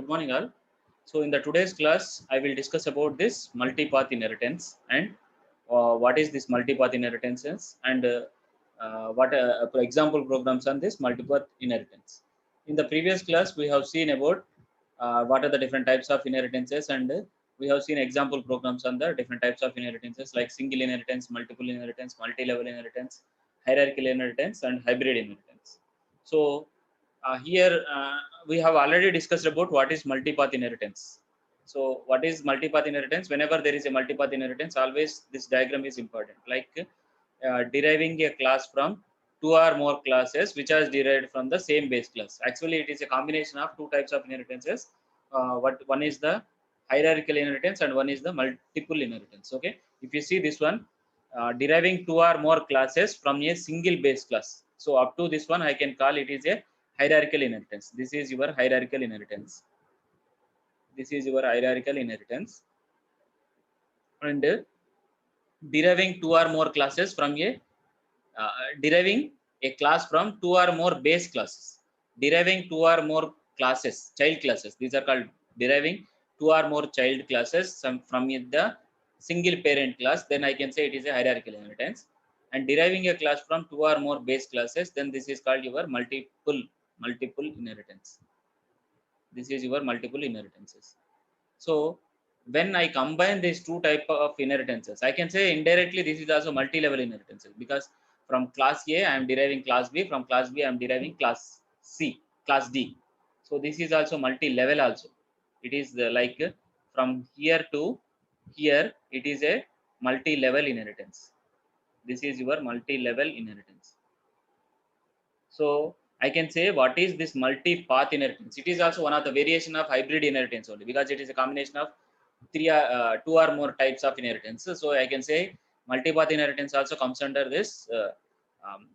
Good morning, all. So, in the today's class, I will discuss about this multi-path inheritance and what is this multi-path inheritance and what example programs on this multi-path inheritance. In the previous class, we have seen about what are the different types of inheritances and we have seen example programs on the different types of inheritances like single inheritance, multiple inheritance, multi-level inheritance, hierarchical inheritance, and hybrid inheritance. So, here we have already discussed about what is multipath inheritance. So what is multipath inheritance? Whenever there is a multipath inheritance, always this diagram is important. Like deriving a class from two or more classes which are derived from the same base class. Actually, it is a combination of two types of inheritances. What one is the hierarchical inheritance and one is the multiple inheritance. Okay, if you see this one, deriving two or more classes from a single base class. So up to this one, I can call it is a hierarchical inheritance. This is your hierarchical inheritance. This is your hierarchical inheritance. And deriving two or more classes from a deriving a class from two or more base classes. Deriving two or more classes, child classes. These are called deriving two or more child classes from the single parent class. Then I can say it is a hierarchical inheritance. And deriving a class from two or more base classes, then this is called your multiple inheritance. This is your multiple inheritances. So when I combine these two type of inheritances, I can say indirectly this is also multi-level inheritances, because from class A I am deriving class B, from class B I am deriving class C, class D. So this is also multi-level also. It is like from here to here, it is a multi-level inheritance. This is your multi-level inheritance. So I can say what is this multi-path inheritance? It is also one of the variation of hybrid inheritance only, because it is a combination of two or more types of inheritance. So I can say multi-path inheritance also comes under this um,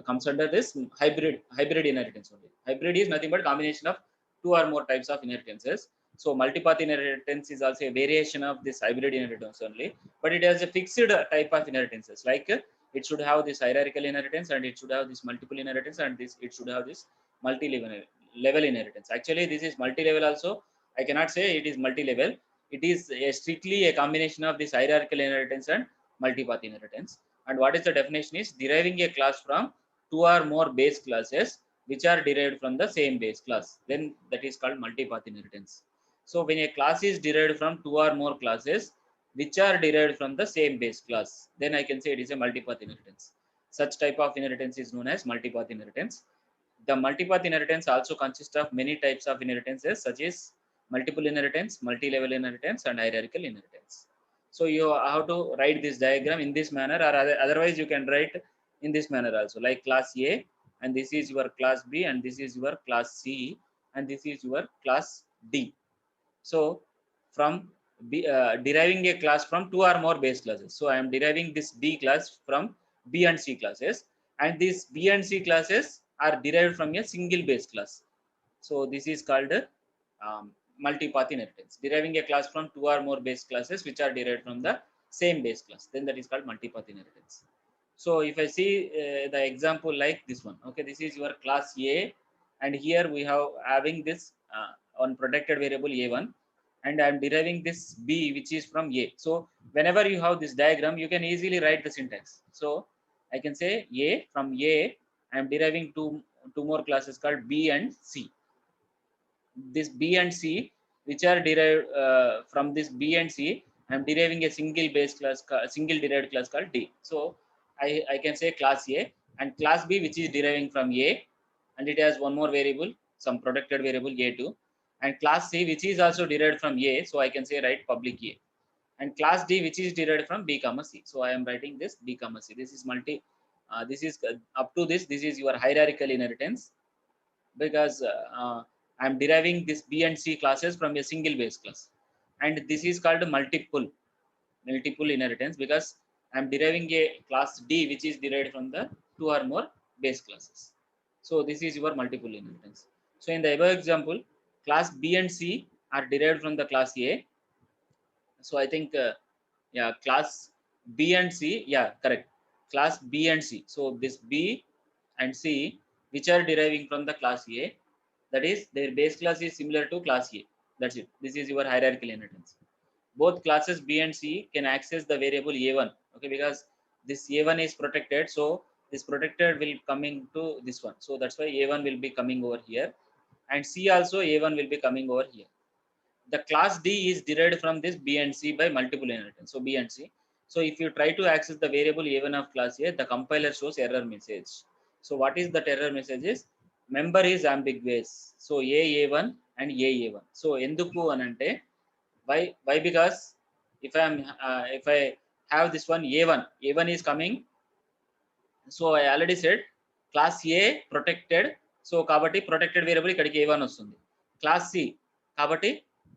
hybrid inheritance only. Hybrid is nothing but combination of two or more types of inheritances. So multi-path inheritance is also a variation of this hybrid inheritance only, but it has a fixed type of inheritances. Like it should have this hierarchical inheritance, and it should have this multiple inheritance, and this it should have this multi-level inheritance. Actually, this is multi-level also. I cannot say it is multi-level. It is strictly a combination of this hierarchical inheritance and multi-path inheritance. And what is the definition is deriving a class from two or more base classes which are derived from the same base class. Then that is called multi-path inheritance. So when a class is derived from two or more classes which are derived from the same base class, then I can say it is a multi-path inheritance. Such type of inheritance is known as multi-path inheritance. The multi-path inheritance also consists of many types of inheritances, such as multiple inheritance, multi-level inheritance, and hierarchical inheritance. So you have to write this diagram in this manner, or otherwise you can write in this manner also, like class A, and this is your class B, and this is your class C, and this is your class D. So from deriving a class from two or more base classes. So I am deriving this D class from B and C classes, and these B and C classes are derived from a single base class. So this is called multi-path inheritance. Deriving a class from two or more base classes which are derived from the same base class, then that is called multi-path inheritance. So if I see the example like this one, okay, this is your class A, and here we have having this on protected variable A1, and I am deriving this B which is from A. So whenever you have this diagram, you can easily write the syntax. So I can say A, from A I am deriving two more classes called B and C. This B and C, which are derived from this B and C, I am deriving a single base class, single derived class called D. So I can say class A, and class B, which is deriving from A, and it has one more variable, some protected variable A2, and class C, which is also derived from A. So I can say write public A, and class D, which is derived from B comma C. So I am writing this B comma C. This is this is up to this. This is your hierarchical inheritance, because I'm deriving this B and C classes from a single base class, and this is called multiple inheritance, because I'm deriving a class D which is derived from the two or more base classes. So this is your multiple inheritance. So in the above example, class B and C are derived from the class A. So I think yeah, class B and C, yeah, correct, class B and C. So this B and C, which are deriving from the class A, That is, their base class is similar to class A. That's it. This is your hierarchical inheritance. Both classes B and C can access the variable A1. Okay, because this A1 is protected, so this protected will coming to this one. So that's why A1 will be coming over here, and C also A1 will be coming over here. The class D is derived from this B and C by multiple inheritance. So B and C. So if you try to access the variable A1 of class A, the compiler shows error message. So what is that error message is? Member is ambiguous. So A1 and A1. So enduku anante, why? Because if I have this one A1 is coming. So I already said class A protected. So kabatti protected variable ikkadiki A1 vastundi. Class C kabatti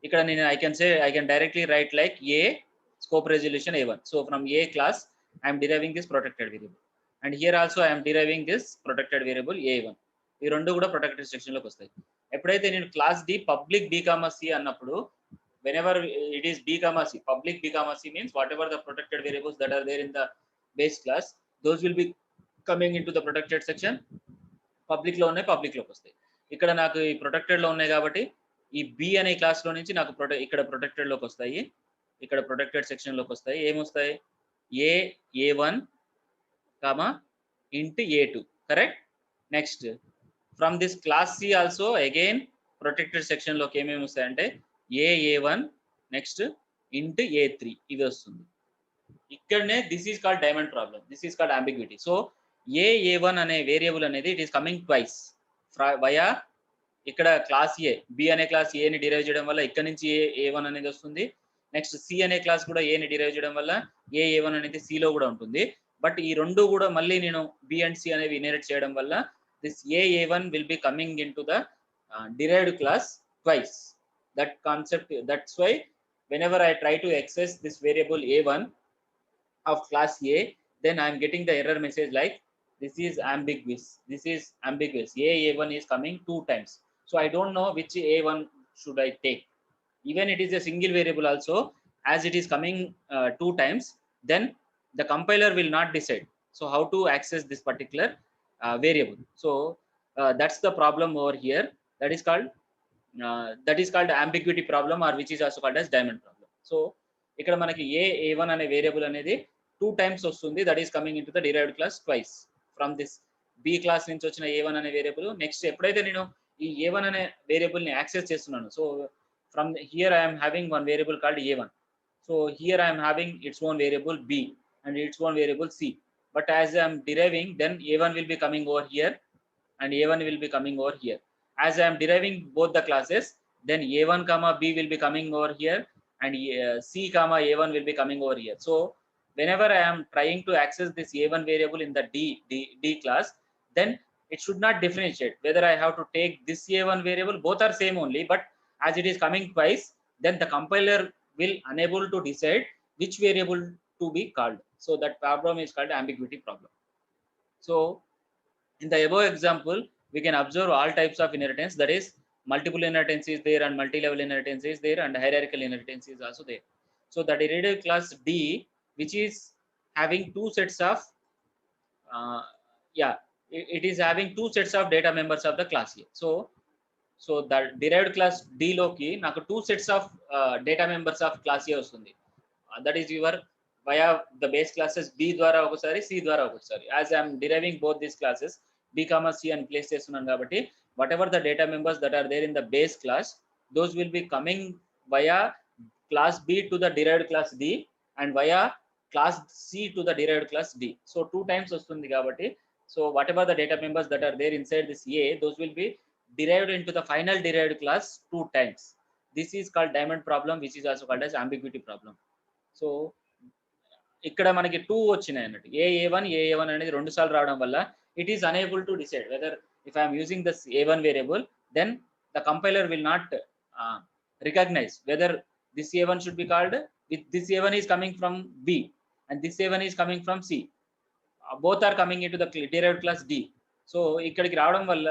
ikkada nenu I can directly write like A scope resolution A1. So from A class I am deriving this protected variable, and here also I am deriving this protected variable A1. ఈ రెండు కూడా protected section లోకి వస్తాయి. ఎప్పుడైతే నేను class D public B comma C అన్నప్పుడు, whenever it is b comma c, public b comma c means whatever the protected variables that are there in the base class, those will be coming into the protected section. Public లో ఉన్నాయి, public లోకి వస్తాయి. ఇక్కడ నాకు ఈ protected లో ఉన్నాయి కాబట్టి ఈ బి అనే క్లాస్ లో నుంచి నాకు ఇక్కడ ప్రొటెక్టెడ్ లోకి వస్తాయి, ఇక్కడ ప్రొటెక్టెడ్ సెక్షన్ లోకి వస్తాయి. ఏమొస్తాయి? A1 comma into A2. Correct. Next from this class C also again protected section లోకి ఏమేమి వస్తాయంటే A1 నెక్స్ట్ ఇంటూ A3 ఇది వస్తుంది. ఇక్కడనే this is called diamond problem, this is called ambiguity. So A1 అనే వేరియబుల్ అనేది it is coming twice via ఇక్కడ class ఏ, B అనే క్లాస్ ఏని డిరైవ్ చేయడం వల్ల ఇక్కడ నుంచి A1 అనేది వస్తుంది. నెక్స్ట్ సి అనే క్లాస్ కూడా ఏని డిరైవ్ చేయడం వల్ల A1 అనేది సిలో కూడా ఉంటుంది. బట్ ఈ రెండు కూడా మళ్ళీ నేను బి అండ్ సి అనేవి ఇన్హెరిట్ చేయడం వల్ల this A1 will be coming in to the derived class twice. That concept, that's why whenever I try to access this variable A1 of class A, then I am getting the error message like this is ambiguous, this is ambiguous. A1 is coming 2 times. So I don't know which A1 should I take. Even it is a single variable also, as it is coming 2 times, then the compiler will not decide. So how to access this particular variable? So that's the problem over here. That is called ambiguity problem, or which is also called as diamond problem. So ఇక్కడ మనకి A1 అనే variable అనేది 2 times వస్తుంది. That is coming in to the derived class twice from this be class నుంచి వచ్చిన A1 అనే variable. Next ఎప్పుడైతే నేను ఈ A1 అనే వేరియబుల్ ని యాక్సెస్ చేస్తున్నాను, so from here I'm having one variable called A1. So here I'm having its own variable B and its own variable C. But as I am deriving, then A1 will be coming over here and A1 will be coming over here. As I am deriving both the classes, then A1 comma B will be coming over here and C comma A1 will be coming over here. So whenever I am trying to access this A1 variable in the D class, then it should not differentiate whether I have to take this A1 variable, both are same only, but as it is coming twice, then the compiler will unable to decide which variable to be called. So that problem is called ambiguity problem. So in the above example, we can observe all types of inheritance, that is multiple inheritance is there and multi-level inheritance is there and hierarchical inheritance is also there. So the derived class D, which is having two sets of it is having two sets of data members of the class A. So the derived class D loki naku two sets of data members of class A vastundi. That is your via the base classes B ద్వారా ఒకసారి C ద్వారా ఒకసారి. As I am deriving both these classes B comma C and place చేస్తున్నాను కాబట్టి whatever the data members that are there in the base class, those will be coming via class B to the derived class D and via class C to the derived class D. So 2 times వస్తుంది కాబట్టి, so whatever the data members that are there inside this A, those will be derived into the final derived class 2 times. This is called diamond problem, which is also called as ambiguity problem. So ఇక్కడ మనకి 2 వచ్చినాయి అన్నట్టు. A1 అనేది 2 సార్లు రావడం వల్ల it is unable to decide whether if I am using this A1 variable, then the compiler will not recognize whether this A1 should be called with this A1 is coming from B and this A1 is coming from C. Both are coming into the derived class D. So ఇక్కడికి రావడం వల్ల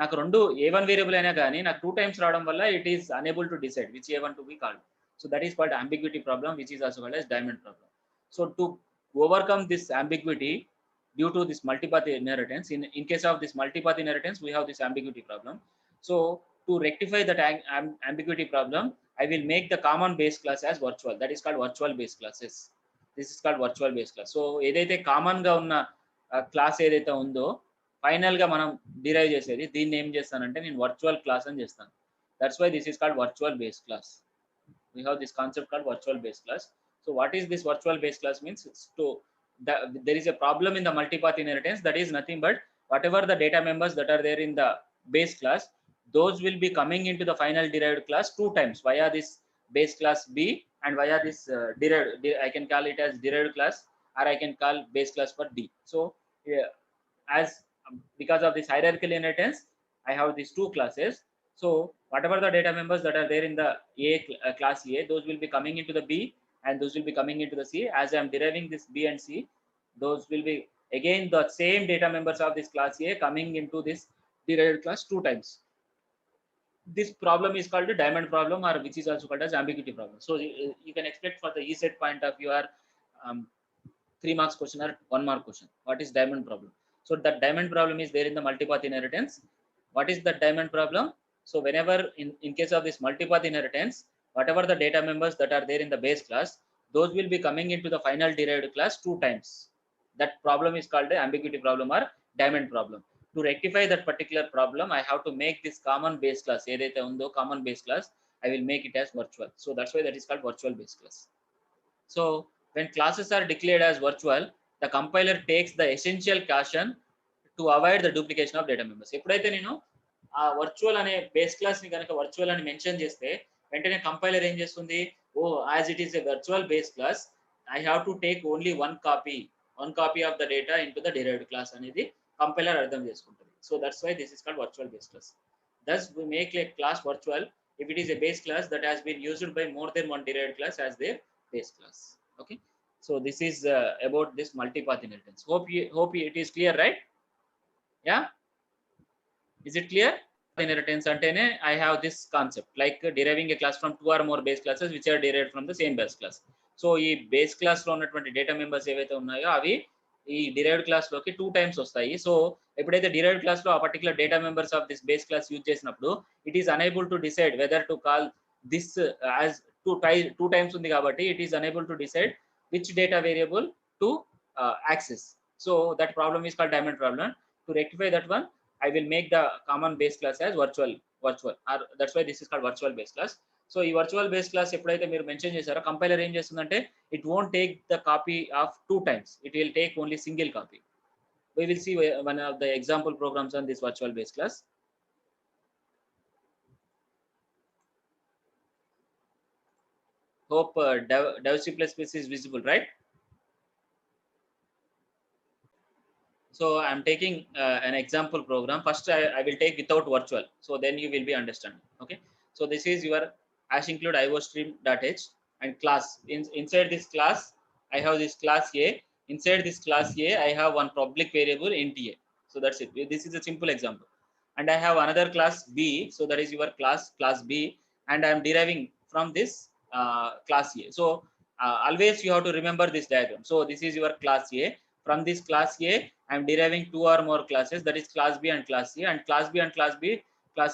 నాకు రెండు A1 variable అయినా కానీ నాకు 2 times రావడం వల్ల it is unable to decide which A1 to be called. So that is called ambiguity problem, which is also called as diamond problem. So to overcome this ambiguity due to this multipath inheritance, in case of this multipath inheritance, we have this ambiguity problem. So to rectify that ambiguity problem, I will make the common base class as virtual. That is called virtual base classes. This is called virtual base class. So ఏదైతే common గా ఉన్న class ఏదైతే ఉందో final గా మనం derive చేసేది దీన్ని ఏం చేస్తానంటే నేను వర్చువల్ క్లాస్ అని చేస్తాను. That's why this is called virtual base class. We have this concept called virtual base class. So what is this virtual base class means? There is a problem in the multipath inheritance. That is nothing but whatever the data members that are there in the base class, those will be coming into the final derived class two times via this base class B and via this derived, I can call it as derived class, or I can call base class for D. So yeah, as because of this hierarchical inheritance, I have these two classes. So whatever the data members that are there in the class A, those will be coming into the B and those will be coming into the C. As I am deriving this B and C, those will be again the same data members of this class A coming into this derived class two times. This problem is called a diamond problem, or which is also called as ambiguity problem. So you can expect for the ESET point of view or 3 marks question or 1 mark question. What is diamond problem? So that diamond problem is there in the multipath inheritance. What is the diamond problem? So whenever in case of this multipath inheritance, whatever the data members that are there in the base class, those will be coming into the final derived class two times. That problem is called the ambiguity problem or diamond problem. To rectify that particular problem, I have to make this common base class. Common base class, I will make it as virtual. So that's why that is called virtual base class. So when classes are declared as virtual, the compiler takes the essential caution to avoid the duplication of data members. ఎప్పుడైతే నేను ఆ virtual అనే base class ని కనుక virtual అని mention చేస్తే వెంటనే compiler ఏం చేస్తుంది, oh as it is a virtual base class, I have to take only one copy of the data into the derived class అనేది కంపైలర్ అర్థం చేసుకుంటుంది. So that's why this is called virtual base class. Thus we make a class virtual if it is a base class that has been used by more than one derived class as their base class. Okay, so this is about this multipath inheritance. Hope it is clear, right? Yeah, is it clear? Inheritance antene I have this concept like deriving a class from two or more base classes which are derived from the same base class. So ee base class lo ఉన్నటువంటి data members ఏవైతే ఉన్నాయో అవి ఈ derived class లోకి two times వస్తాయి. So ఎప్పుడైతే derived class లో ఆ particular data members of this base class use చేసినప్పుడు it is unable to decide whether to call this as two times ఉంది కాబట్టి it is unable to decide which data variable to access. So that problem is called diamond problem. To rectify that one, I will make the common base class as virtual, or that's why this is called virtual base class. So ఈ virtual base class ఎప్పుడైతే మీరు mention చేశారో compiler ఏం చేస్తుందంటే it won't take the copy of two times, it will take only single copy. We will see one of the example programs on this virtual base class. Hope dev C++ is visible, right? So I'm taking an example program. First I will take without virtual, so then you will be understanding. Okay, so this is your hash include iostream.h and class. Inside this class I have this class A. Inside this class A I have one public variable int A. So that's it. This is a simple example. And I have another class B, so that is your class B, and I am deriving from this class A. So always you have to remember this diagram. So this is your class A. From this class A I am deriving two or more classes, that is class B and class C, and class B and class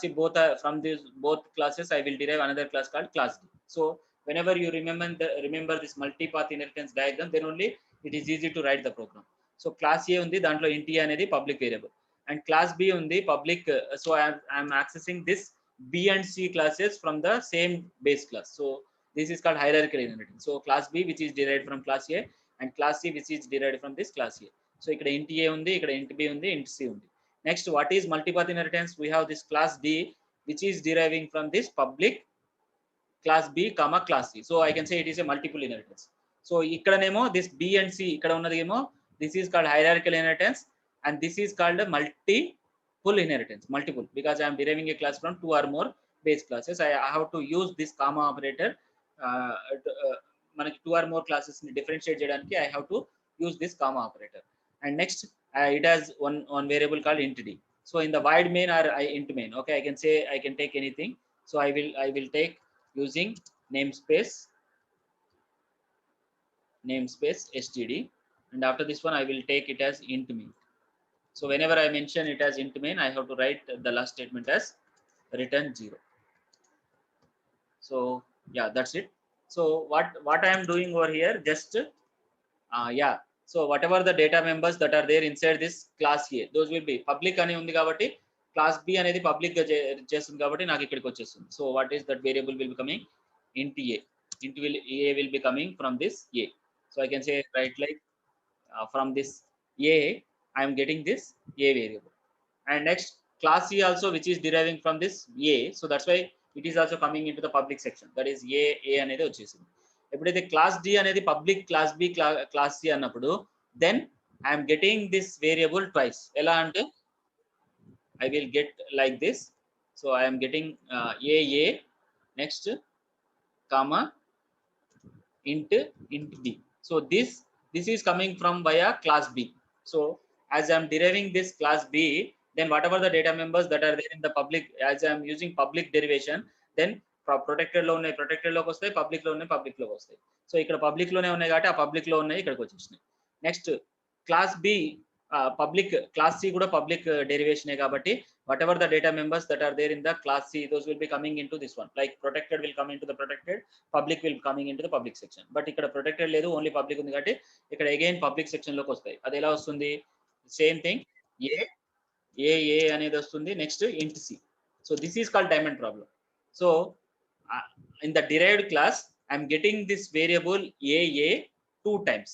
C both are from these both classes I will derive another class called class D. So whenever you remember this multipath inheritance diagram, then only it is easy to write the program. So class A undi dantlo int A anedi public variable, and class B undi public, so I am accessing this B and C classes from the same base class. So this is called hierarchical inheritance. So class B which is derived from class A, and class C which is derived from this class A. So ఇక్కడ int A ఉంది, ఇక్కడ int B ఉంది, int C ఉంది. Next, what is multipath inheritance? We have this class D which is deriving from this public class B comma class C. So I can say it is a multiple inheritance. So ikkadanémo this B and C ikkada unnademo this is called hierarchical inheritance, and this is called a multiple inheritance. Multiple because I am deriving a class from two or more base classes. I have to use this comma operator. మనకి two or more classes ని differentiate చేయడానికి I have to use this comma operator. And next it has one variable called int D. So in the void main or int main, okay, I can say I can take anything. So I will take using namespace std, and after this one I will take it as int main. So whenever I mention it as int main, I have to write the last statement as return 0. So yeah, that's it. So what I am doing over here, just yeah, so whatever the data members that are there inside this class A, those will be public అని ఉంది కాబట్టి class B అనేది public గా చేస్తుంది కాబట్టి నాకు ఇక్కడికి వచ్చేస్తుంది. So what is that variable will be coming? int A. A will be coming from this A. So I can say right like from this A I am getting this A variable. And next class C also, which is deriving from this A, so that's why it is also coming into the public section, that is A అనేది వచ్చేసింది. ఎప్పుడైతే class D అనేది public, class B class C అన్నప్పుడు then I'm getting this variable twice. ఎలా అంటే I will get like this. So I am getting A next comma int d. So this is coming from via class B. So as I am deriving this class B, then whatever the data members that are there in the public, as I am using public derivation, then protected లో ఉన్నాయి protected లోకి వస్తాయి, public లో ఉన్నాయి public లోకి వస్తాయి. So ఇక్కడ public లోనే ఉన్నాయి కాబట్టి ఆ పబ్లిక్ లో ఉన్నాయి ఇక్కడికి వచ్చేసినాయి. Next class B public, class C కూడా పబ్లిక్ డెరివేషనే కాబట్టి whatever the data members that are there in the class C, those will be coming into this one. Like protected will come into the protected, public will coming into the public section. But ఇక్కడ protected లేదు, only public ఉంది కాబట్టి ఇక్కడ again public section లోకి వస్తాయి. అది ఎలా వస్తుంది? సేమ్ థింగ్ ఏ అనేది వస్తుంది, next int c. So this is called diamond problem. So in the derived class I am getting this variable a 2 times.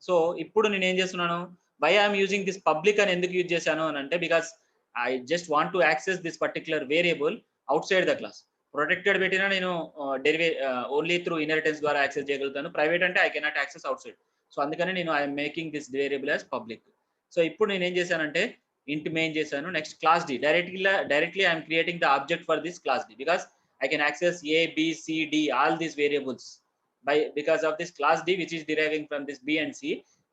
So ఇప్పుడు నేను ఏం చేస్తున్నాను, why I am using this public అని ఎందుకు యూజ్ చేశాను అని అంటే, because I just want to access this particular variable outside the class. Protected పెట్టినా నేను ఓన్లీ త్రూ ఇన్హెరిటెన్స్ ద్వారా యాక్సెస్ చేయగలుగుతాను. ప్రైవేట్ అంటే I cannot access outside. So అందుకని నేను I'm making this variable as public. So ఇప్పుడు నేను ఏం చేశానంటే ఇంట్ మెయిన్ చేశాను. Next class D, directly I'm creating the object for this class D, because I can access A, B, C, D, all these variables because of this class D, which is deriving from this B and C,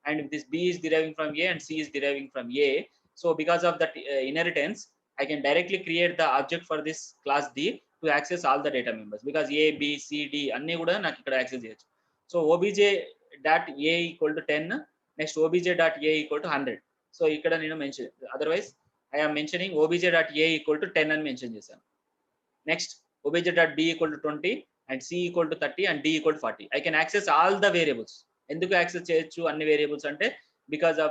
and this B is deriving from A and C is deriving from A. So because of that inheritance, I can directly create the object for this class D to access all the data members, because A, B, C, D అన్ని కూడా నాకు ఇక్కడ access చేయొచ్చు. So obj.a equal to 10, next obj.a equal to 100. So ఇక్కడ నేను mention, otherwise I am mentioning obj.a equal to 10 అని mention చేశాను. Next obj.b equal to 20 and c equal to 30 and d equal to 40. I can access all the variables. ఎందుకు access చేయొచ్చు అన్ని variables అంటే, because of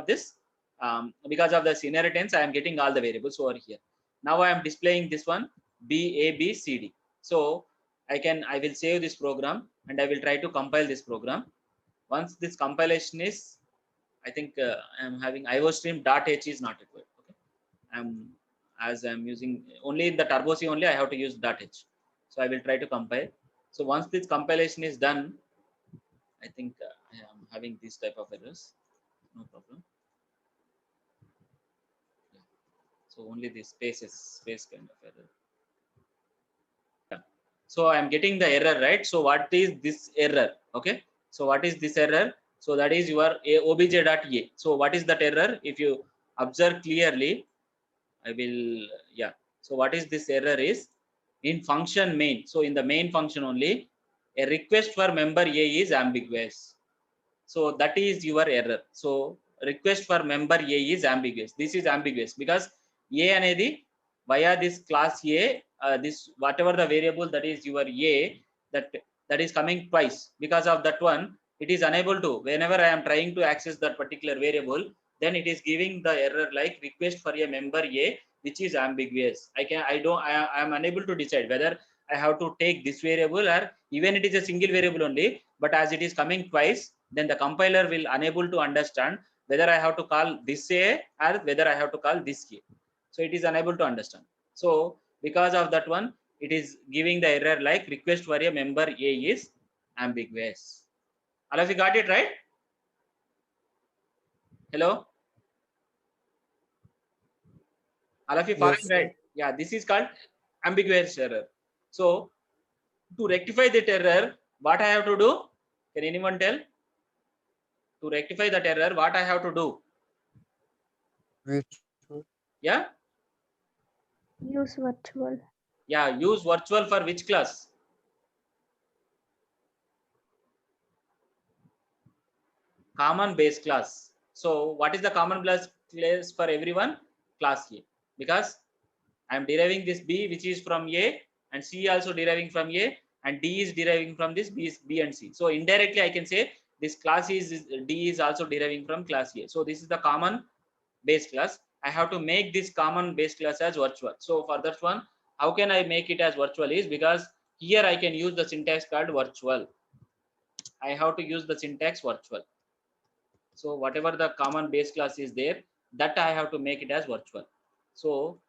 this inheritance I am getting all the variables over here. Now I am displaying this one b a b c d. So I will save this program and I will try to compile this program. Once this compilation is, I think I am having iostream.h is not required. Okay, as I am using only in the turbo C only I have to use .h. So I will try to compile. So once this compilation is done, I think I am having this type of errors. No problem. Yeah. So only this space kind of error. Yeah. So I am getting the error, right? So what is this error? Okay. So what is this error? So that is your obj.a. So what is that error? If you observe clearly, I will, yeah. So what is this error is, in function main, so in the main function only, a request for member A is ambiguous. So that is your error. So request for member A is ambiguous. This is ambiguous because A అనేది via this class A, this whatever the variable that is your A, that is coming twice. Because of that one, it is unable to, whenever I am trying to access that particular variable, then it is giving the error like request for a member A, which is ambiguous. I am unable to decide whether I have to take this variable or even it is a single variable only, but as it is coming twice, then the compiler will unable to understand whether I have to call this A or whether I have to call this A. So it is unable to understand. So because of that one, it is giving the error like request for a member A is ambiguous. All of you got it right? Hello? All of you following, yes, right? Yeah, this is called ambiguous error. So to rectify that error, what I have to do? Can anyone tell? To rectify that error, what I have to do? Virtual. Yeah? Use virtual. Yeah, use virtual for which class? Common base class. So what is the common base class for everyone? Class A. Because I am deriving this B which is from A, and C also deriving from A, and D is deriving from this B and C. So indirectly I can say this class is D is also deriving from class A. So this is the common base class. I have to make this common base class as virtual. So for that one, how can I make it as virtual is because here I can use the syntax called virtual. I have to use the syntax virtual. So whatever the common base class is there, that I have to make it as virtual. So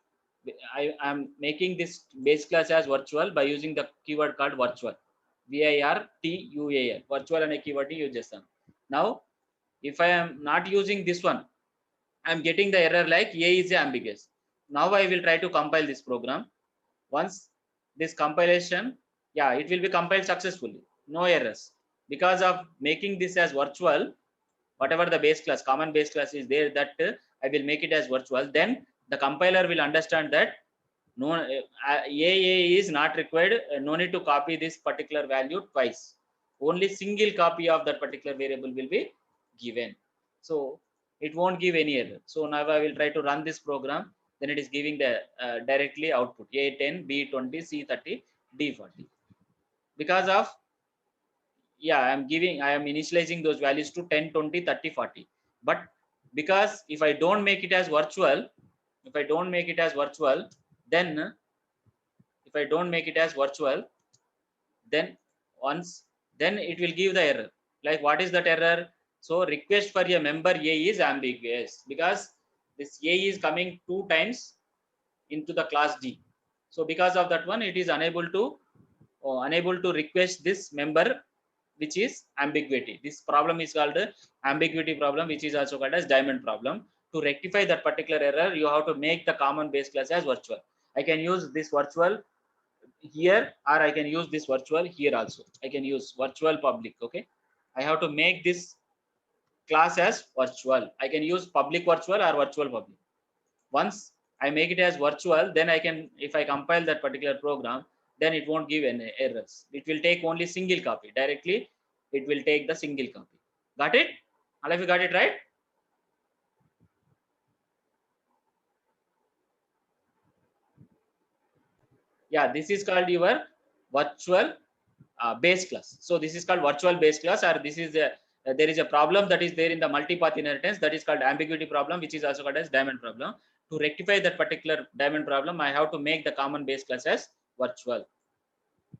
I am making this base class as virtual by using the keyword called virtual. VIRTUAL. Virtual and a keyword use chestam. Now, if I am not using this one, I am getting the error like A is ambiguous. Now I will try to compile this program. Once this compilation, yeah, it will be compiled successfully. No errors. Because of making this as virtual, whatever the base class, common base class is there, that I will make it as virtual. Then the compiler will understand that no, AA is not required. No need to copy this particular value twice. Only single copy of that particular variable will be given. So it won't give any error. So now I will try to run this program. Then it is giving the directly output A10, B20, C30, D40. Because of, yeah, I am initializing those values to 10, 20, 30, 40. But because if I don't make it as virtual, then if I don't make it as virtual, then then it will give the error. Like what is that error? So request for a member A is ambiguous because this A is coming 2 times into the class D. So because of that one, it is unable to request this member, which is ambiguity. This problem is called ambiguity problem, which is also called as diamond problem. To rectify that particular error, you have to make the common base class as virtual. I can use this virtual here, or I can use this virtual here also. I can use virtual public. Okay, I have to make this class as virtual. I can use public virtual or virtual public. Once I make it as virtual, then I can, if I compile that particular program, then it won't give any errors. It will take only single copy. Directly, it will take the single copy. Got it? All of you got it right? Yeah, this is called your virtual base class. So this is called virtual base class, or this is there is a problem that is there in the multipath inheritance that is called ambiguity problem, which is also called as diamond problem. To rectify that particular diamond problem, I have to make the common base class as virtual.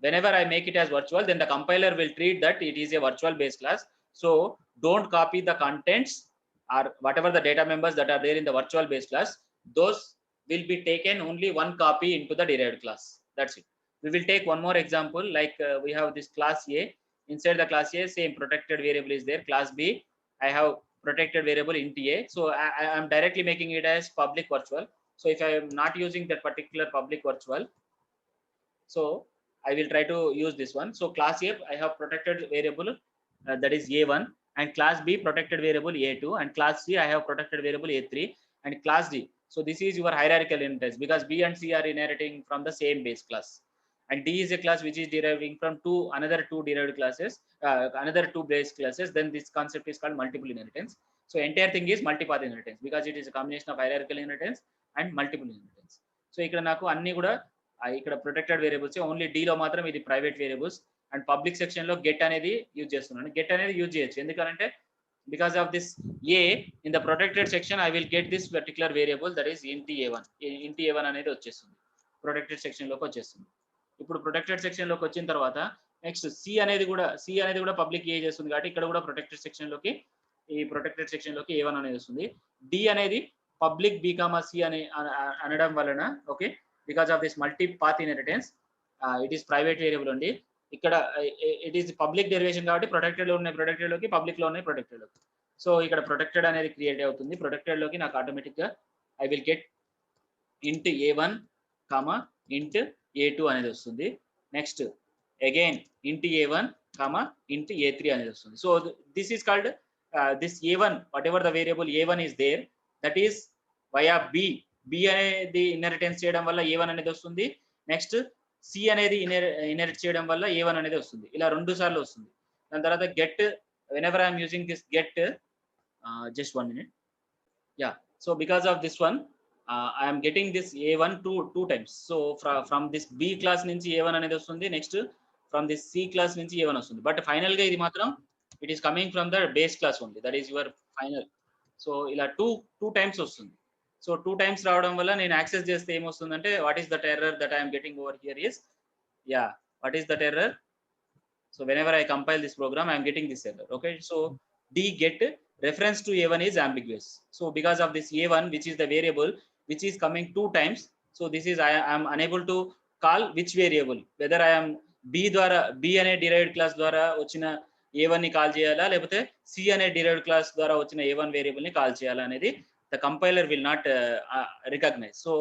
Whenever I make it as virtual, then the compiler will treat that it is a virtual base class. So don't copy the contents or whatever the data members that are there in the virtual base class. Those will be taken only one copy into the derived class. That's it. We will take one more example. Like we have this class A. Inside the class A, same protected variable is there. Class B, I have protected variable int A. So I am directly making it as public virtual. So if I am not using that particular public virtual, so I will try to use this one. So class A, I have protected variable that is A1, and class B protected variable A2, and class C I have protected variable A3, and class D. So this is your hierarchical inheritance because B and C are inheriting from the same base class, and D is a class which is deriving from another two derived classes, another two base classes. Then this concept is called multiple inheritance. So entire thing is multipath inheritance because it is a combination of hierarchical inheritance and multiple inheritance. So ఇక్కడ నాకు అన్ని కూడా ఇక్కడ protected variables only D లో మాత్రం ఇది private variables and public section లో get అనేది యూజ్ చేస్తున్నాను. గెట్ అనేది యూజ్ చేయొచ్చు ఎందుకంటే because of this A in the protected section I will get this particular variable that is int A1 అనేది వచ్చేస్తుంది ప్రొటెక్టెడ్ సెక్షన్ లోకి వచ్చేస్తుంది. ఇప్పుడు ప్రొటెక్టెడ్ సెక్షన్ లోకి వచ్చిన తర్వాత నెక్స్ట్ C అనేది కూడా పబ్లిక్ ఏ చేస్తుంది కాబట్టి ఇక్కడ కూడా ప్రొటెక్టెడ్ సెక్షన్ లోకి ఈ ప్రొటెక్టెడ్ సెక్షన్ లోకి A1 అనేది వస్తుంది. D అనేది పబ్లిక్ B, C అని అనడం వలన okay because of this multi-path inheritance, it is private variable only. ఇక్కడ it is public derivation కాబట్టి ప్రొటెక్టెడ్ లో ఉన్నాయి ప్రొటెక్టెడ్ లోకి, పబ్లిక్ లో ఉన్నాయి ప్రొటెక్టెడ్ లోకి. సో ఇక్కడ ప్రొటెక్టెడ్ అనేది క్రియేట్ అవుతుంది. ప్రొటెక్టెడ్ లోకి నాకు ఆటోమేటిక్ గా I will get int A1, int A2 అనేది వస్తుంది. Next again int A1, int A3 అనేది వస్తుంది. So this is called this A1, whatever the variable A1 is there, that is via B అనేది inheritance చేయడం వల్ల A1 అనేది వస్తుంది. Next C అనేది ఇన్హెరిట్ చేయడం వల్ల A1 అనేది వస్తుంది. ఇలా 2 సార్లు వస్తుంది. దాని తర్వాత get, whenever I am using this get, just 1 minute. Yeah, so because of this one, I am getting this A1 two times. So from this B class నుంచి A1 అనేది వస్తుంది. Next from this C class నుంచి A1 వస్తుంది. But final గా ఇది మాత్రం it is coming from the base class only. That is your final. So ఇలా two times వస్తుంది. So 2 times రావడం వల్ల నేను యాక్సెస్ చేస్తే ఏమొస్తుందంటే what is that error that I am getting over here is, yeah, what is that error? So whenever I compile this program, I am getting this error. Okay, so D get reference to A1 is ambiguous. So because of this A1, which is the variable which is coming 2 times, so this is I am unable to call which variable, whether I am B ద్వారా B అనే derived class ద్వారా వచ్చిన A1 ని call చేయాలా లేకపోతే C అనే derived class ద్వారా వచ్చిన A1 వేరియబుల్ ని కాల్ చేయాలా అనేది the compiler will not recognize. So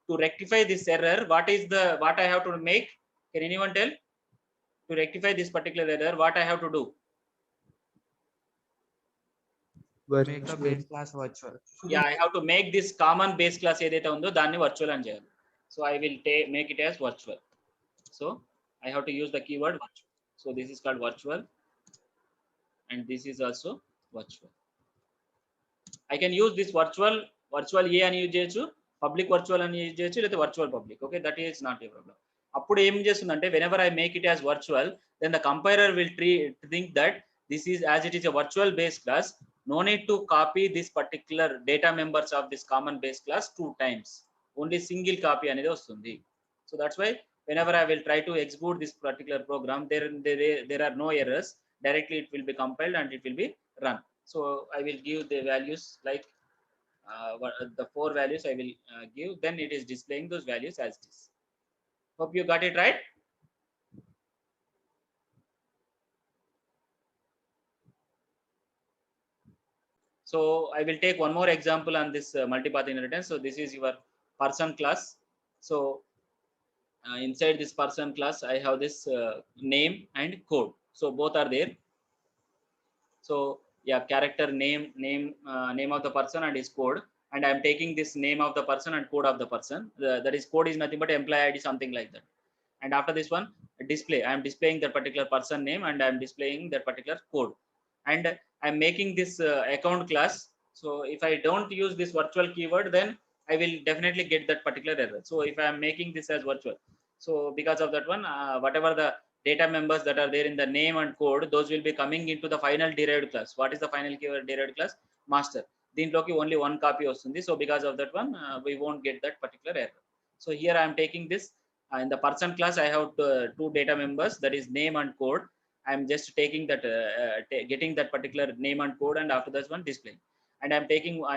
to rectify this error, what I have to make? Can anyone tell? To rectify this particular error, what I have to do? Make the base class virtual. Yeah, I have to make this common base class ఏదైతే ఉందో దాన్ని virtual అని చేయాలి. So I will make it as virtual. So I have to use the keyword virtual. So this is called virtual, and this is also virtual. I can use this virtual A అని use చేయొచ్చు, public virtual అని use చేయొచ్చు, లేదా virtual public. Okay, that is not a problem. అప్పుడు ఏం చేస్తుందంటే whenever I make it as virtual, then the compiler will think that this is, as it is a virtual base class, no need to copy this particular data members of this common base class 2 times. Only single copy అనేది వస్తుంది. So that's why whenever I will try to execute this particular program, there are no errors. Directly it will be compiled and it will be run. So I will give the values like the 4 values I will give, then it is displaying those values as this. Hope you got it right. So I will take one more example on this multipath inheritance. So this is your person class. So inside this person class, I have this name and code. So both are there. So yeah, character name of the person and his code, and I am taking this name of the person and code of the person. That is, code is nothing but employee ID, something like that. And after this one, display, I am displaying that particular person name and I am displaying that particular code, and I am making this account class. So if I don't use this virtual keyword, then I will definitely get that particular error. So if I am making this as virtual, so because of that one, whatever the data members that are there in the name and code, those will be coming into the final derived class. What is the final keyword derived class? Master. దీంట్లోకి only one copy వస్తుంది. So because of that one, we won't get that particular error. So here I am taking this in the person class. I have 2 data members, that is name and code. I am just taking that getting that particular name and code, and after that one displaying. And I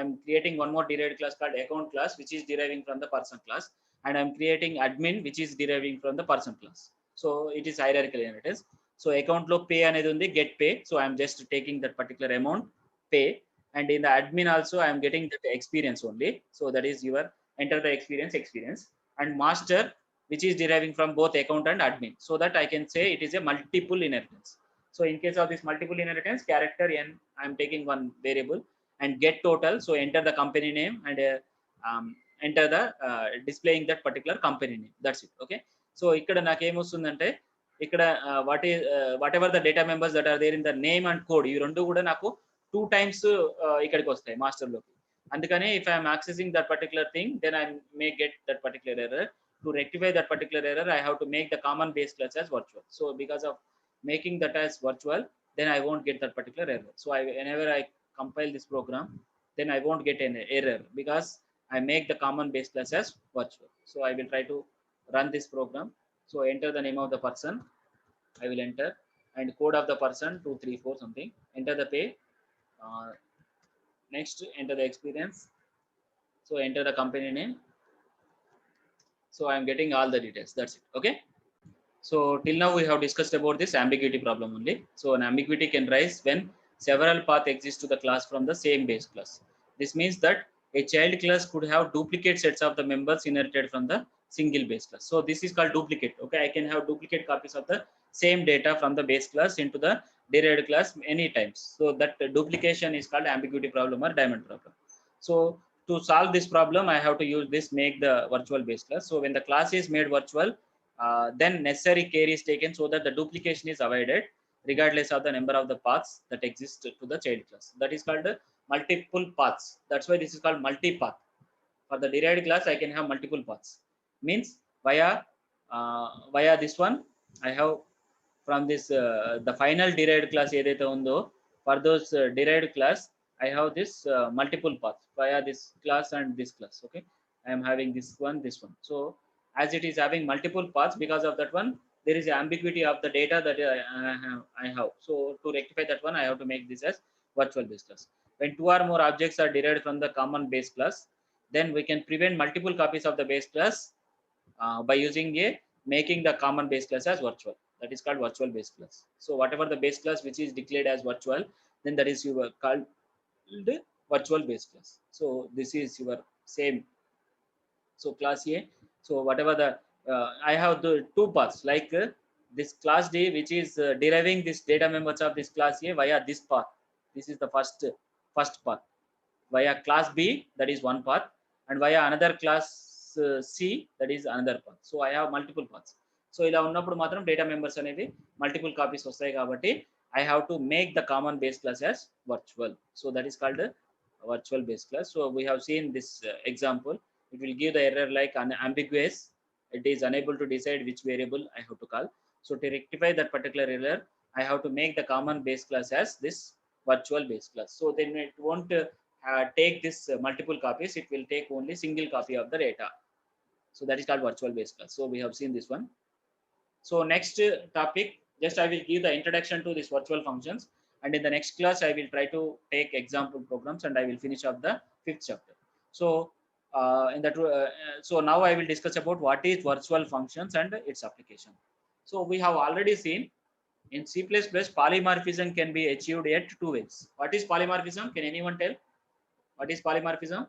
am creating one more derived class called account class, which is deriving from the person class, and I am creating admin, which is deriving from the person class. So it is hierarchical inheritance. So account lo pay అనేది ఉంది, get pay. So I am just taking that particular amount, pay, and in the admin also I am getting that experience only. So that is your enter the experience, and master, which is deriving from both account and admin, so that I can say it is a multiple inheritance. So in case of this multiple inheritance, character n, I am taking one variable, and get total. So enter the company name and enter the displaying that particular company name. That's it. Okay. So ఇక్కడ నాకు ఏమొస్తుందంటే ఇక్కడ whatever the data members that are there in the name and code, ఈ రెండు కూడా నాకు 2 times ఇక్కడికి వస్తాయి మాస్టర్ లోకి. అందుకని if I am accessing that particular thing, then I may get that particular error. To rectify that particular error, I have to make the common base class as virtual. So because of making that as virtual, then I won't get that particular error. So whenever I compile this program, then I won't get an error because I make the common base class as virtual. So I will try to run this program. So enter the name of the person, I will enter, and code of the person 234 something, enter the pay, next enter the experience, so enter the company name. So I am getting all the details. That's it. Okay. So till now we have discussed about this ambiguity problem only. So an ambiguity can rise when several paths exist to the class from the same base class. This means that a child class could have duplicate sets of the members inherited from the single base class. So this is called duplicate. Okay, I can have duplicate copies of the same data from the base class into the derived class many times. So that duplication is called ambiguity problem or diamond problem. So to solve this problem, I have to use this make the virtual base class. So when the class is made virtual, then necessary care is taken so that the duplication is avoided regardless of the number of the paths that exist to the child class. That is called the multiple paths. That's why this is called multi-path. For the derived class, I can have multiple paths. Means via this one, I have from this the final derived class edaithe undo, for those derived class I have this multiple paths via this class and this class. Okay, I am having this one. So as it is having multiple paths, because of that one there is ambiguity of the data that I have. So to rectify that one, I have to make this as virtual base class. When two or more objects are derived from the common base class, then we can prevent multiple copies of the base class by using a making the common base class as virtual. That is called virtual base class. So whatever the base class which is declared as virtual, then that is your called virtual base class. So this is your same. So class A, so whatever the I have the two paths, like this class D which is deriving this data members of this class A via this path. This is the first path. Via class B, that is one path, and via another class C, that is another path. So I have multiple paths. So ఇలా ఉన్నప్పుడు మాత్రం data members అనేవి multiple copies వస్తాయి కాబట్టి I have to make the common base class as virtual. So that is called a virtual base class. So we have seen this example. It will give the error like ambiguous. It is unable to decide which variable I have to call. So to rectify that particular error, I have to make the common base class as this virtual base class. So then it won't take this multiple copies. It will take only single copy of the data. So that is called virtual base class. So we have seen this one. So next topic, just I will give the introduction to these virtual functions, and in the next class I will try to take example programs and I will finish up the 5th chapter. So so now I will discuss about what is virtual functions and its application. So we have already seen in C++ polymorphism can be achieved at two ways. What is polymorphism? Can anyone tell? What is polymorphism?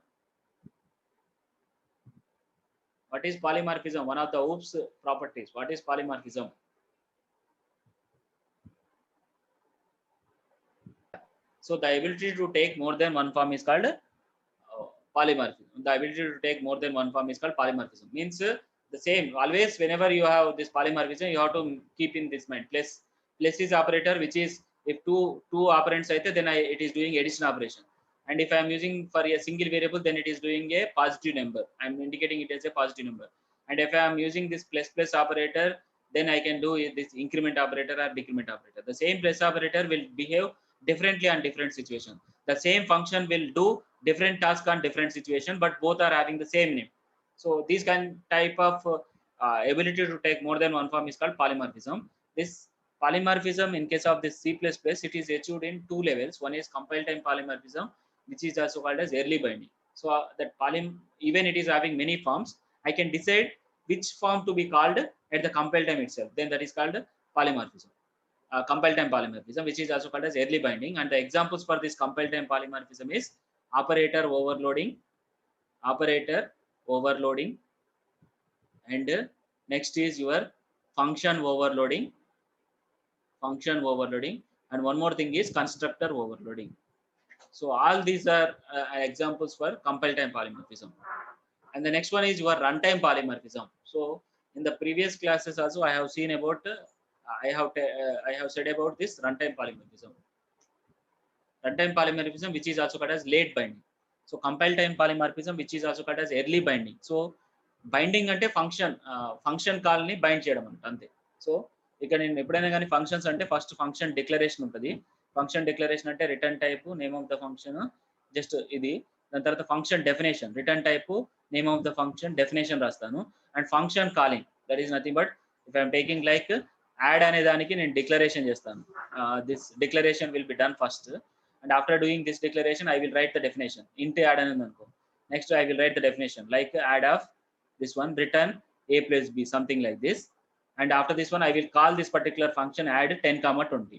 What is polymorphism? One of the OOPS properties. What is polymorphism? So the ability to take more than one form is called polymorphism. The ability to take more than one form is called polymorphism. Means the same. Always whenever you have this polymorphism, you have to keep in this mind. Plus is operator, which is if two operands aithe, then it is doing addition operation. And if I am using for a single variable, then it is doing a positive number. I am indicating it as a positive number. And if I am using this plus operator, then I can do this increment operator or decrement operator. The same plus operator will behave differently on different situation. The same function will do different task on different situation, but both are having the same name. So this kind type of ability to take more than one form is called polymorphism. This polymorphism in case of this C++, it is achieved in two levels. One is compile time polymorphism, which is also called as early binding. So that even it is having many forms, I can decide which form to be called at the compile time itself. Then that is called polymorphism. Compile time polymorphism, which is also called as early binding. And the examples for this compile time polymorphism is operator overloading, and next is your function overloading, and one more thing is constructor overloading. So all these are examples for compile time polymorphism. And the next one is your runtime polymorphism. So in the previous classes also I have seen about I have said about this runtime polymorphism. Runtime polymorphism, which is also called as late binding. So compile time polymorphism, which is also called as early binding. So binding ante function call ni bind cheyadam ante. So ఇక్కడ నేను ఎప్పుడైనా కానీ functions అంటే first function declaration ఉంటుంది. Function declaration అంటే return type, name of the function, just ఇది. దాని తర్వాత function definition, return type, name of the function, definition రాస్తాను. And function calling, that is nothing but if I'm taking like add అనే దానికి నేను declaration చేస్తాను. This declaration will be done first, and after doing this declaration I will write the definition. Int add అనేది అనుకో, next I will write the definition like add of this one, return a plus b, something like this. And after this one I will call this particular function add 10, 20.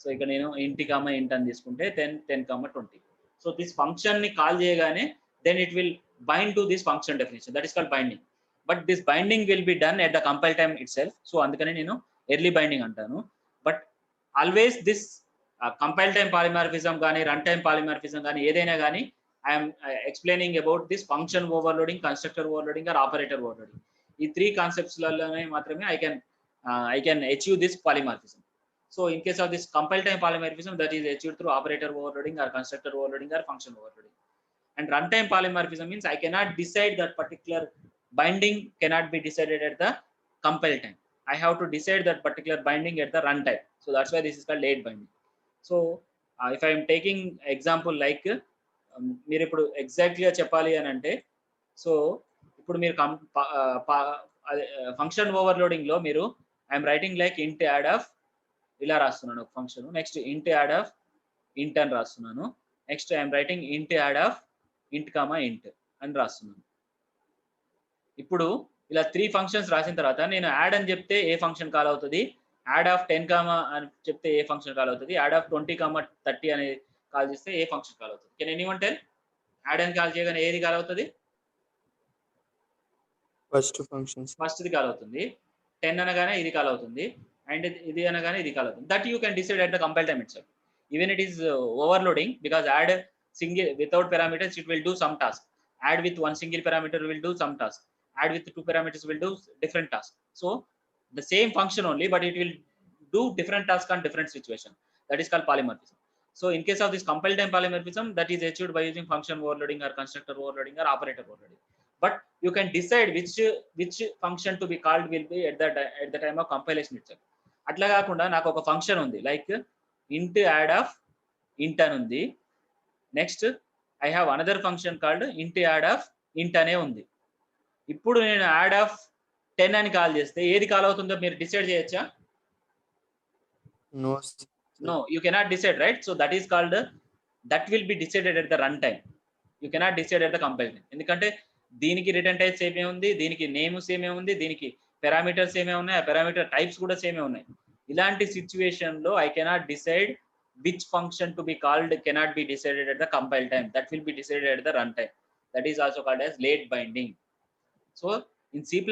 So ఇక్కడ నేను int, int అని తీసుకుంటే 10, 20. So this function ని call చేయగానే then it will bind to this function definition, that is called binding. But this binding will be done at the compile time itself. So అందుకనే నేను early binding అంటాను. But always this compile time polymorphism కానీ runtime polymorphism కానీ ఏదైనా కానీ I am explaining about this function overloading, constructor overloading, or operator overloading. ఈ three concepts lalone matrame I can achieve this polymorphism. So in case of this compile time polymorphism, that is achieved through operator overloading or constructor overloading or function overloading. And runtime polymorphism means I cannot decide that particular binding cannot be decided at the compile time. I have to decide that particular binding at the runtime. So that's why this is called late binding. So if I am taking example like మీరు ఇప్పుడు ఎగ్జాక్ట్లీగా చెప్పాలి అని అంటే, so ఇప్పుడు మీరు function overloading లో మీరు I'm writing like ఇంట్ యాడ్ ఆఫ్ ఇలా రాస్తున్నాను ఒక ఫంక్షన్, నెక్స్ట్ ఇంట్ యాడ్ ఆఫ్ ఇంట్ అని రాస్తున్నాను, నెక్స్ట్ ఐఎమ్ రైటింగ్ ఇంట్ యాడ్ ఆఫ్ ఇంట్ కామా ఇంట్ అని రాస్తున్నాను. ఇప్పుడు ఇలా 3 ఫంక్షన్స్ రాసిన తర్వాత నేను యాడ్ అని చెప్తే ఏ ఫంక్షన్ కాల్ అవుతుంది, యాడ్ ఆఫ్ 10 కామా అని చెప్తే ఏ ఫంక్షన్ కాల్ అవుతుంది, యాడ్ ఆఫ్ 20 కామా 30 అని కాల్ చేస్తే ఏ ఫంక్షన్ కాల్ అవుతుంది. Can anyone tell? యాడ్ అని కాల్ చేయగానే ఏది కాల్ అవుతుంది? ఫస్ట్ ది కాల్ అవుతుంది. 10 అనగానే ఇది కాల్ అవుతుంది, అండ్ ఇది అనగానే ఇది కాల్ అవుతుంది. That you can decide at the compile time itself. Even it is overloading, because add single without parameters it will do some task, add with one single parameter will do some task, add with 2 parameters will do different task. So the same function only, but it will do different task on different situation. That is called polymorphism. So in case of this compile time polymorphism, that is achieved by using function overloading or constructor overloading or operator overloading. But you can decide which function to be called will be at the time of compilation itself. అట్లా కాకుండా నాకు ఒక function ఉంది like int add of int అని ఉంది, next I have another function called int add of int అనే ఉంది. ఇప్పుడు నేను యాడ్ ఆఫ్ 10 అని కాల్ చేస్తే ఏది కాల్ అవుతుందో మీరు డిసైడ్ చేయొచ్చా? No, you cannot decide, right? So that is called, that will be decided at the runtime. You cannot decide at the compile time. ఎందుకంటే దీనికి రిటర్న్ టైప్ సేమే ఉంది, దీనికి నేమ్ సేమే ఉంది, దీనికి పారామీటర్స్ సేమే ఉన్నాయి, ఆ పారామీటర్ టైప్స్ కూడా సేమే ఉన్నాయి. ఇలాంటి సిచ్యువేషన్ లో I cannot decide which function to be called cannot be decided at the compile time. That will be decided at the runtime. That is also called as late binding. So in C++,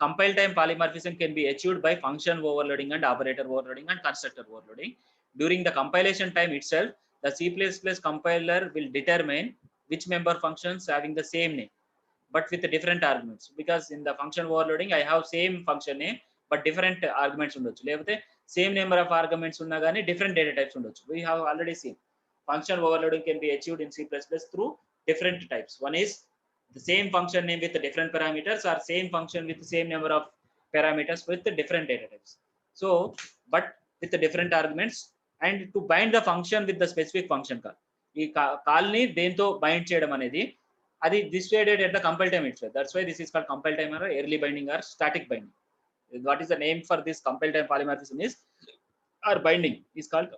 compile time polymorphism can be achieved by function overloading and operator overloading and constructor overloading. During the compilation time itself, the C++ compiler will determine which member functions having the same name but with different arguments, because in the function overloading I have same function name but different arguments ఉండొచ్చు, లేకపోతే same number of arguments ఉన్నా కానీ different data types ఉండొచ్చు. We have already seen function overloading can be achieved in C++ through different types. One is the same function name with the different parameters, or same function with the same number of parameters with the different data types. So but with the different arguments, and to bind the function with the specific function call. ఈ call ని దేంతో bind చేయడం అనేది అది decided at the compile time itself. That's why this is called compile time or early binding or static binding. What is the name for this compile time polymorphism is, or binding is called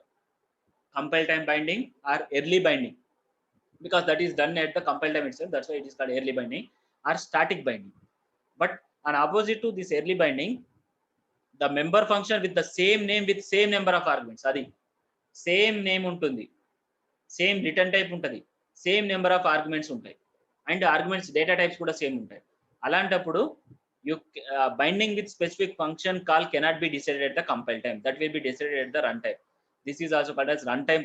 compile time binding or early binding, because that is done at the compile time itself. That's why it is called early binding or static binding. But an opposite to this early binding, the member function with the same name with same number of arguments, adi same name ఉంటుంది, same return type ఉంటుంది, same number of arguments ఉంటాయి, and arguments data types కూడా same ఉంటాయి. అలాంటప్పుడు you binding with specific function call cannot be decided at the compile time. That will be decided at the runtime. This is also called as runtime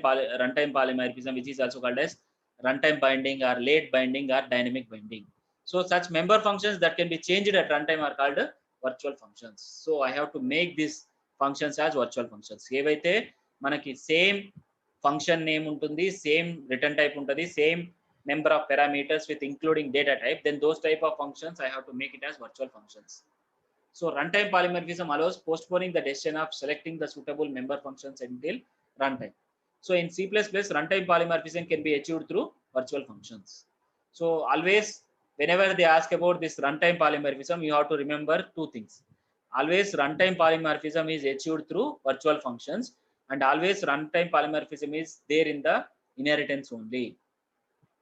polymorphism, which is also called as runtime binding or late binding or dynamic binding. So such member functions that can be changed at runtime are called virtual functions. So I have to make these functions as virtual functions. ఏవైతే మనకి same function name ఉంటుంది, same return type ఉంటుంది, same number of parameters with including data type, then those type of functions I have to make it as virtual functions. So runtime polymorphism allows postponing the decision of selecting the suitable member functions until runtime. So in C++, runtime polymorphism can be achieved through virtual functions. So always whenever they ask about this runtime polymorphism, you have to remember two things. Always runtime polymorphism is achieved through virtual functions, and always runtime polymorphism is there in the inheritance only.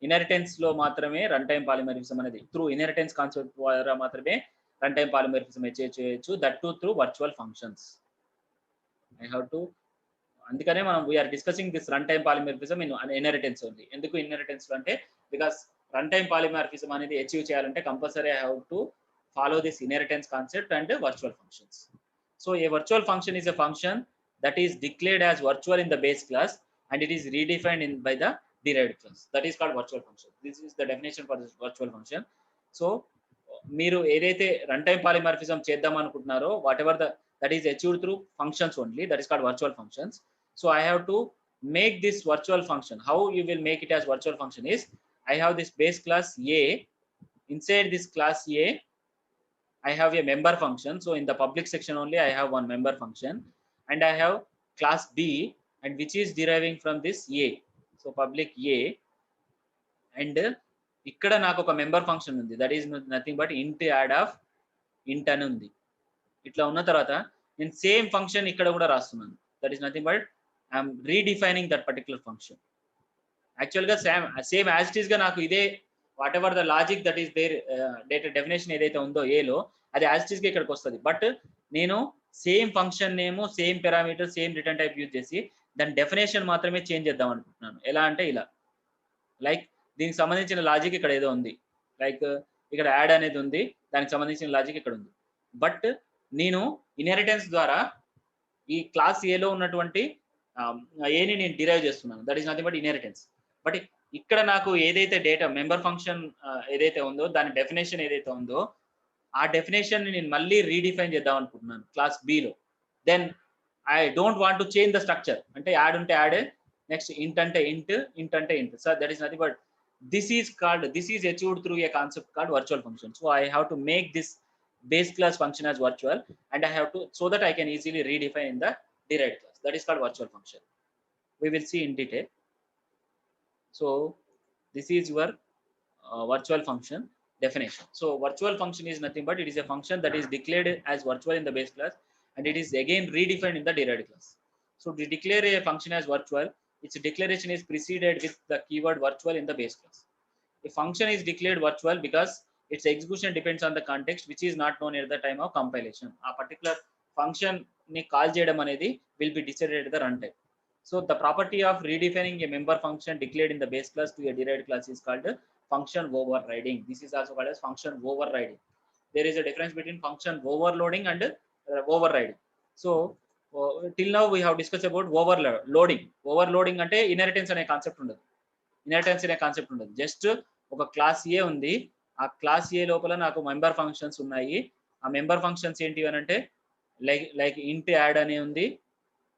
Inheritance లో మాత్రమే run time polymorphism అనేది, through inheritance concept ద్వారా మాత్రమే run time polymorphism చేయొచ్చు, that too through virtual functions. I have to, అందుకనే మనం we are discussing this run time polymorphism in inheritance only. ఎందుకు inheritance లో అంటే, బికాస్ రన్ టైం పాలిమరిజం అనేది అచీవ్ చేయాలంటే compulsory I have to follow this inheritance concept and virtual functions. So a virtual function is a function that is declared as virtual in the base class and it is redefined by the derived class. That is called virtual function. This is the definition for this virtual function. So మీరు ఏదైతే run time polymorphism చేద్దాం అనుకుంటున్నారో, what ever that is achieved through functions only, that is called virtual functions. So I have to make this virtual function. How you will make it as virtual function is, I have this base class A. Inside this class A, I have a member function. So in the public section only, I have one member function, and I have class B, and which is deriving from this A. So public A, and ఇక్కడ నాకు ఒక member function ఉంది, that is nothing but ఇంట్ add of ఇంట్ అని ఉంది. ఇట్లా ఉన్న తర్వాత నేను సేమ్ ఫంక్షన్ ఇక్కడ కూడా రాస్తున్నాను, that is nothing but I'm redefining that particular function. యాక్చువల్గా సేమ్ యాజ్ ఇట్ ఈస్ గా నాకు ఇదే whatever the logic that is there data definition ఏదైతే ఉందో ఏలో, అది యాజ్ ఇట్ ఈస్ గా ఇక్కడికి వస్తుంది. బట్ నేను same function name, same parameter, same return type use చేసి దాని డెఫినేషన్ మాత్రమే చేంజ్ చేద్దాం అనుకుంటున్నాను. ఎలా అంటే ఇలా, లైక్ దీనికి సంబంధించిన లాజిక్ ఇక్కడ ఏదో ఉంది, లైక్ ఇక్కడ యాడ్ అనేది ఉంది, దానికి సంబంధించిన లాజిక్ ఇక్కడ ఉంది. బట్ నేను ఇన్హెరిటెన్స్ ద్వారా ఈ క్లాస్ ఏలో ఉన్నటువంటి ఏని నేను డిరైవ్ చేస్తున్నాను, that is nothing but inheritance. But ఇక్కడ నాకు ఏదైతే డేటా మెంబర్ ఫంక్షన్ ఏదైతే ఉందో దాని డెఫినేషన్ ఏదైతే ఉందో ఆ డెఫినేషన్ ని నేను మళ్ళీ రీడిఫైన్ చేద్దాం అనుకుంటున్నాను క్లాస్ బిలో. Then I don't want to change the structure, అంటే యాడ్ ఉంటే యాడ్, నెక్స్ట్ ఇంట్ అంటే ఇంట్, ఇంట్ అంటే int. So that is nothing but this is achieved through a concept called virtual function. So I have to make this base class function as virtual, and I have to, so that I can easily redefine in the derived class. That is called virtual function. We will see in detail. So this is your virtual function definition. So virtual function is nothing but it is a function that is declared as virtual in the base class, and it is again redefined in the derived class. So to declare a function as virtual, its declaration is preceded with the keyword virtual in the base class. A function is declared virtual because its execution depends on the context, which is not known at the time of compilation. A particular function ni call cheyadam anedi will be decided at the runtime. So the property of redefining a member function declared in the base class to a derived class is called function overriding. This is also called as function overriding. There is a difference between function overloading and overriding. So till now we have discussed about overloading. Overloading అంటే inheritance అనే concept ఉండదు, inheritance అనే concept ఉండదు. Just ఒక class ఏ ఉంది, ఆ class ఏ లోపల నాకు మెంబర్ ఫంక్షన్స్ ఉన్నాయి. ఆ మెంబర్ ఫంక్షన్స్ ఏంటి అని అంటే లైక్ ఇంట్ యాడ్ అనే ఉంది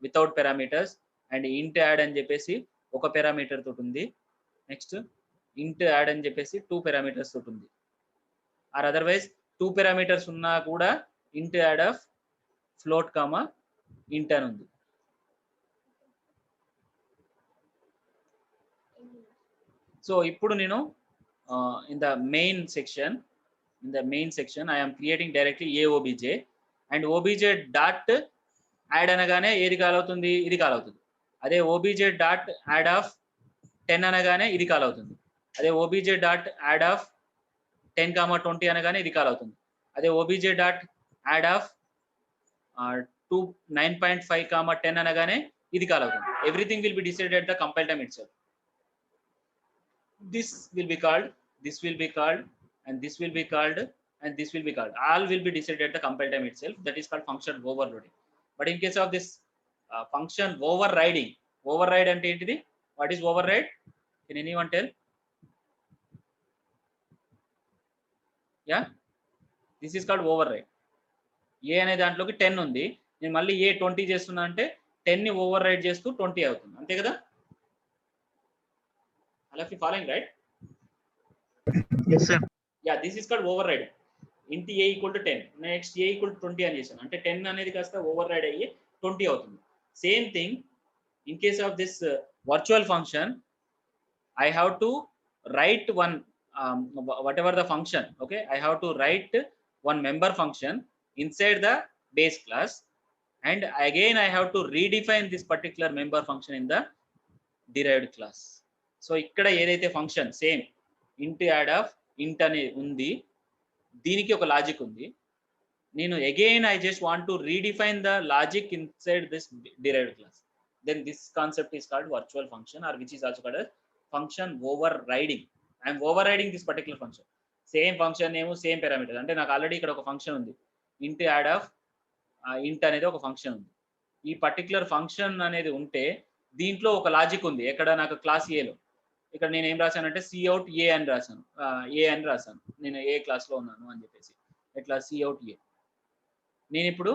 వితౌట్ పారామీటర్స్, అండ్ ఇంట్ యాడ్ అని చెప్పేసి ఒక పారామీటర్ తోటి ఉంది, నెక్స్ట్ ఇంట్ యాడ్ అని చెప్పేసి 2 పారామీటర్స్ తోటి ఉంది. ఆర్ అదర్వైజ్ 2 పారామీటర్స్ ఉన్నా కూడా ఇంట్ యాడ్ ఆఫ్ ఫ్లోట్ కామా ఇంట్ అని ఉంది. సో ఇప్పుడు నేను in the main section I am creating directly a obj, and obj dot add అనగానే ఏది కాల్ అవుతుంది, ఇది కాల్ అవుతుంది. అదే obj dot add of 10 అనగానే ఇది కాల్ అవుతుంది. అదే obj dot add of 10, 20 అనగానే ఇది కాల్ అవుతుంది. అదే obj dot add of 9.5, 10 అనగానే ఇది కాల్ అవుతుంది. Everything will be decided at the compile time it self. This will be called, this will be called, and this will be called, and this will be called. All will be decided at the compile time itself. That is called function overloading. But in case of this function overriding, override ante entidi? What is override? Can anyone tell? Yeah, this is called override. A అనే దాంట్లోకి 10 ఉంది, నేను మళ్ళీ ఏ 20 చేస్తున్నా అంటే 10 ని over ride చేస్తూ 20 అవుతుంది, అంతే కదా? All of you following, right? Yes sir. Yeah, this is called override. int a equal to 10, next a equal to 20 అని చేశాను అంటే 10 అనేది కాస్త ఓవర్ రైడ్ అయ్యి 20 అవుతుంది. Same thing in case of this virtual function, I have to write one whatever the function, okay, I have to write one member function inside the base class, and again I have to redefine this particular member function in the derived class. So ఇక్కడ ఏదైతే function same ఇంట్ add of ఇంట్ అనే ఉంది, దీనికి ఒక logic ఉంది. నేను again I just want to redefine the logic inside this derived class. Then this concept is called virtual function, or which is also called as function overriding. I am overriding this particular function. Same function name, same parameter. అంటే నాకు already ఇక్కడ ఒక function ఉంది, ఇంట్ add of ఇంట్ అనేది ఒక function ఉంది. ఈ పర్టికులర్ ఫంక్షన్ అనేది ఉంటే దీంట్లో ఒక లాజిక్ ఉంది. ఎక్కడ నాకు క్లాస్ ఏలో, ఇక్కడ నేను ఏం రాశానంటే సిఅవుట్ ఏ అని రాశాను, నేను ఏ క్లాస్లో ఉన్నాను అని చెప్పేసి, ఇట్లా సిఅవుట్ ఏ. నేను ఇప్పుడు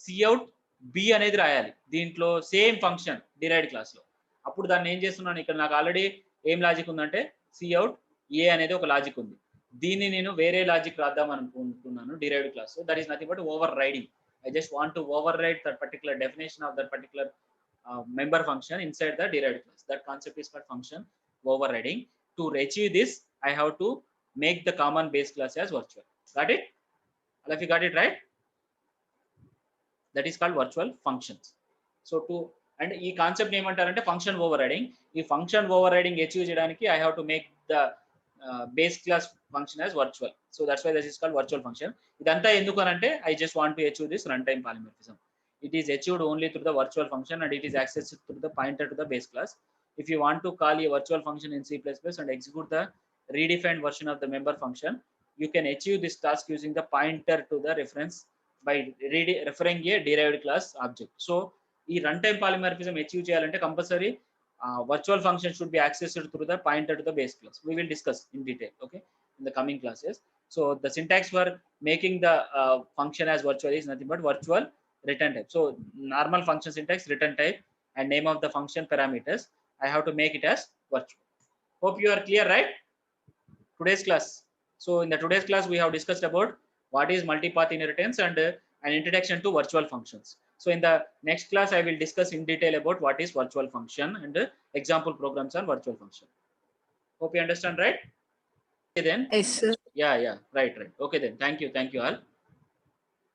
సిఅవుట్ బి అనేది రాయాలి దీంట్లో సేమ్ ఫంక్షన్ డిరైవ్డ్ క్లాస్లో. అప్పుడు దాన్ని ఏం చేస్తున్నాను, ఇక్కడ నాకు ఆల్రెడీ ఏం లాజిక్ ఉందంటే Cout A అనేది ఒక లాజిక్ ఉంది. దీన్ని నేను వేరే లాజిక్ రాద్దాం అనుకుంటున్నాను derived class. So that is nothing but overriding. I just want to override that particular definition of that particular member function inside the derived class. That concept is called function overriding. To achieve this, I have to make the common base class as virtual. Got it? All of you got it, right? That is called virtual functions. So to and ఈ concept ఏమంటారంటే function overriding. ఈ function overriding achieve చేయడానికి I have to make the base class function as virtual. So that's why that is called virtual function. ఇదంతా ఎందుకు అంటే I just want to achieve this run time polymorphism. It is achieved only through the virtual function and it is accessed through the pointer to the base class. If you want to call a virtual function in C++ and execute the redefined version of the member function, you can achieve this task using the pointer to the reference by referring a derived class object. So ఈ run time polymorphism achieve చేయాలంటే compulsory virtual function should be accessed through the pointer to the base class. We will discuss in detail, okay, in the coming classes. So the syntax for making the function as virtual is nothing but virtual return type. So normal function syntax return type and name of the function parameters. I have to make it as virtual. Hope you are clear, right? Today's class. So in the today's class we have discussed about what is multipath inheritance and an introduction to virtual functions. So in the next class I will discuss in detail about what is virtual function and example programs on virtual function. Hope you understand, right? Okay then. Yes, sir. Yeah, right. Okay then. Thank you all.